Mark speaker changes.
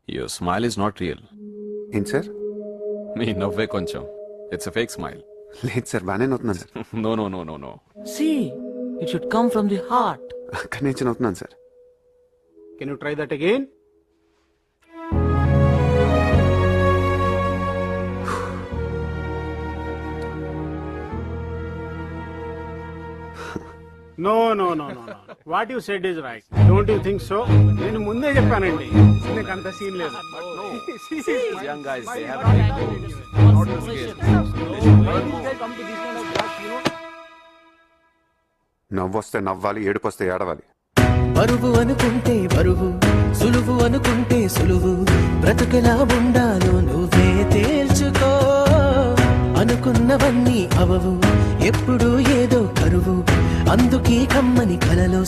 Speaker 1: Your smile is not real.
Speaker 2: ఏంటి sir?
Speaker 1: మీ నవ్వే కొంచెం. It's a fake smile.
Speaker 2: లేదు సార్, బాగానే నవ్వుతున్నాను sir.
Speaker 1: No no no no no.
Speaker 3: See, it should come from the heart.
Speaker 2: అక్కడి నుంచి నవ్వుతున్నాను sir.
Speaker 4: Can you try that again? No, no, no, no, no. What you said is right. Don't you think so? నేను ముందే చెప్పానండి, నీకు అంత scene లేదు.
Speaker 1: Young guys, they have
Speaker 2: నవ్వొస్తే నవ్వాలి, ఏడుపొస్తే ఏడవాలి.
Speaker 5: బరువు అనుకుంటే బరువు, సులువు అనుకుంటే సులువు, బ్రతుకెలా ఉండాలో నువ్వే తేల్చుకో. అనుకున్నవన్నీ అవవు, ఎప్పుడు ఏదో కరువు, అందుకే కమ్మని కలలో